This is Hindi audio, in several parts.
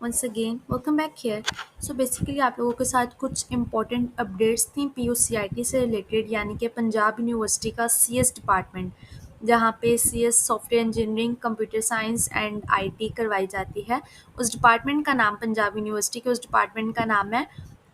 Once again welcome back here. So basically आप लोगों के साथ कुछ इंपॉर्टेंट अपडेट्स थी पीयूसीआईटी से रिलेटेड, यानी कि पंजाब यूनिवर्सिटी का सीएस डिपार्टमेंट, जहाँ पे CS software engineering, computer science and IT करवाई जाती है। उस डिपार्टमेंट का नाम, पंजाब यूनिवर्सिटी के उस डिपार्टमेंट का नाम है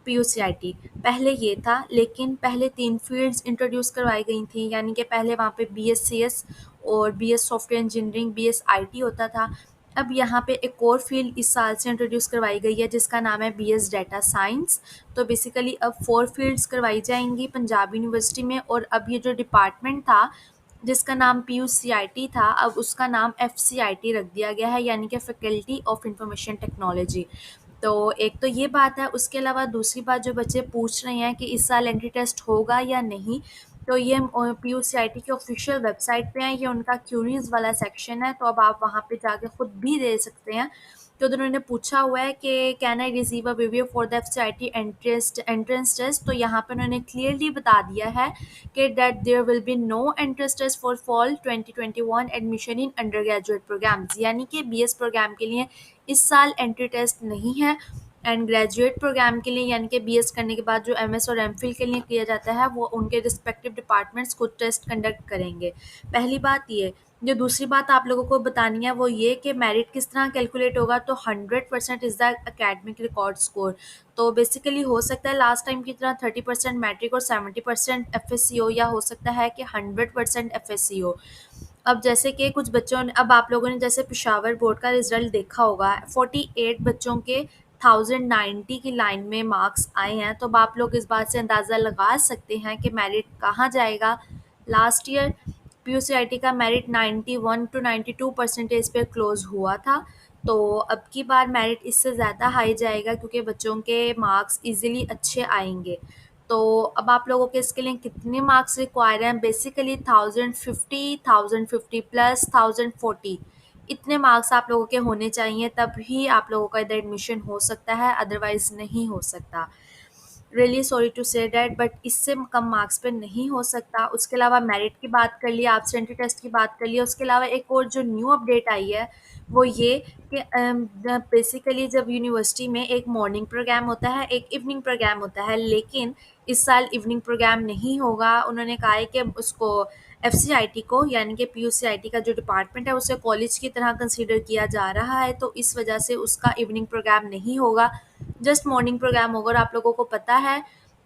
पीयूसीआईटी। पहले ये था, लेकिन पहले 3 फ़ील्ड्स इंट्रोड्यूस करवाई गई थी, यानी कि पहले वहाँ पे बीएससीएस और BS software engineering, BS IT होता था। अब यहाँ पे एक और फ़ील्ड इस साल से इंट्रोड्यूस करवाई गई है, जिसका नाम है बीएस डाटा साइंस। तो बेसिकली अब 4 फ़ील्ड्स करवाई जाएंगी पंजाब यूनिवर्सिटी में। और अब ये जो डिपार्टमेंट था, जिसका नाम पीयूसीआईटी था, अब उसका नाम एफसीआईटी रख दिया गया है, यानी कि फैकल्टी ऑफ इंफॉर्मेशन टेक्नोलॉजी। तो एक तो ये बात है। उसके अलावा दूसरी बात, जो बच्चे पूछ रहे हैं कि इस साल एंट्री टेस्ट होगा या नहीं, तो ये पीयूसीआईटी की ऑफिशियल वेबसाइट पे है, ये उनका क्यूरीज वाला सेक्शन है, तो अब आप वहाँ पे जाके खुद भी दे सकते हैं। तो उन्होंने पूछा हुआ है कि can I receive a review for the FCIT entrance test, तो यहाँ पे उन्होंने क्लियरली बता दिया है कि that there will be no entrance test for fall 2021 admission in undergraduate programs, यानी कि बीएस प्रोग्राम के लिए इस साल एंट्री टेस्ट नहीं है। एंड ग्रेजुएट प्रोग्राम के लिए, यानी कि बीएस करने के बाद जो एमएस और एमफिल के लिए किया जाता है, वो उनके रिस्पेक्टिव डिपार्टमेंट्स खुद टेस्ट कंडक्ट करेंगे। पहली बात ये। जो दूसरी बात आप लोगों को बतानी है वो ये कि मेरिट किस तरह कैलकुलेट होगा, तो 100% is the academic record score. तो बेसिकली हो सकता है लास्ट टाइम की तरह 30% मैट्रिक और 70% एफएससी हो, या हो सकता है कि 100% एफएससी हो। अब जैसे कि कुछ बच्चों ने, अब आप लोगों ने जैसे पेशावर बोर्ड का रिजल्ट देखा होगा, 48 बच्चों के 1090 की लाइन में मार्क्स आए हैं। तो अब आप लोग इस बात से अंदाज़ा लगा सकते हैं कि मेरिट कहाँ जाएगा। लास्ट ईयर पीयूसीआईटी का मेरिट 91 टू 92 परसेंटेज पे क्लोज हुआ था। तो अब की बार मेरिट इससे ज़्यादा हाई जाएगा, क्योंकि बच्चों के मार्क्स इजीली अच्छे आएंगे। तो अब आप लोगों के इसके लिए कितने मार्क्स रिक्वायर हैं, बेसिकली 1050 प्लस 1040, इतने मार्क्स आप लोगों के होने चाहिए, तभी आप लोगों का इधर एडमिशन हो सकता है, अदरवाइज नहीं हो सकता। Really sorry to say that, but इससे कम मार्क्स पे नहीं हो सकता। उसके अलावा मेरिट की बात कर लिया, एब्सेंटी टेस्ट की बात कर लिया। उसके अलावा एक और जो न्यू अपडेट आई है वो ये कि बेसिकली जब यूनिवर्सिटी में एक मॉर्निंग प्रोग्राम होता है, एक इवनिंग प्रोग्राम होता है, लेकिन इस साल इवनिंग प्रोग्राम नहीं होगा। उन्होंने कहा है कि उसको एफसीआईटी को, यानी कि पीयूसीआईटी का जो डिपार्टमेंट है, उसे कॉलेज की तरह कंसीडर किया जा रहा है, तो इस वजह से उसका इवनिंग प्रोग्राम नहीं होगा, जस्ट मॉर्निंग प्रोग्राम होगा। और आप लोगों को पता है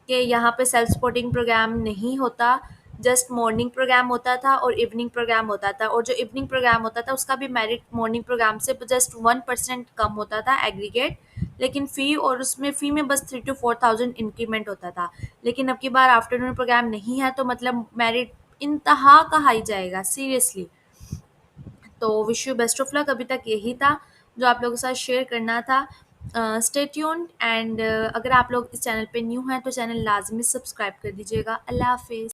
कि यहाँ पे सेल्फ सपोर्टिंग प्रोग्राम नहीं होता, जस्ट मॉर्निंग प्रोग्राम होता था और इवनिंग प्रोग्राम होता था। और जो इवनिंग प्रोग्राम होता था उसका भी मेरिट मॉर्निंग प्रोग्राम से जस्ट 1% कम होता था एग्रीगेट, लेकिन फ़ी, और उसमें फ़ी में बस 3 to 4 thousand इंक्रीमेंट होता था। लेकिन अब की बार आफ्टरनून प्रोग्राम नहीं है, तो मतलब मेरिट इंतहा का हाई जाएगा सीरियसली। तो wish you best of luck. अभी तक यही था जो आप लोगों के साथ शेयर करना था। स्टे ट्यून्ड, एंड अगर आप लोग इस चैनल पे न्यू हैं तो चैनल लाजमी सब्सक्राइब कर दीजिएगा। अल्लाह हाफिज़।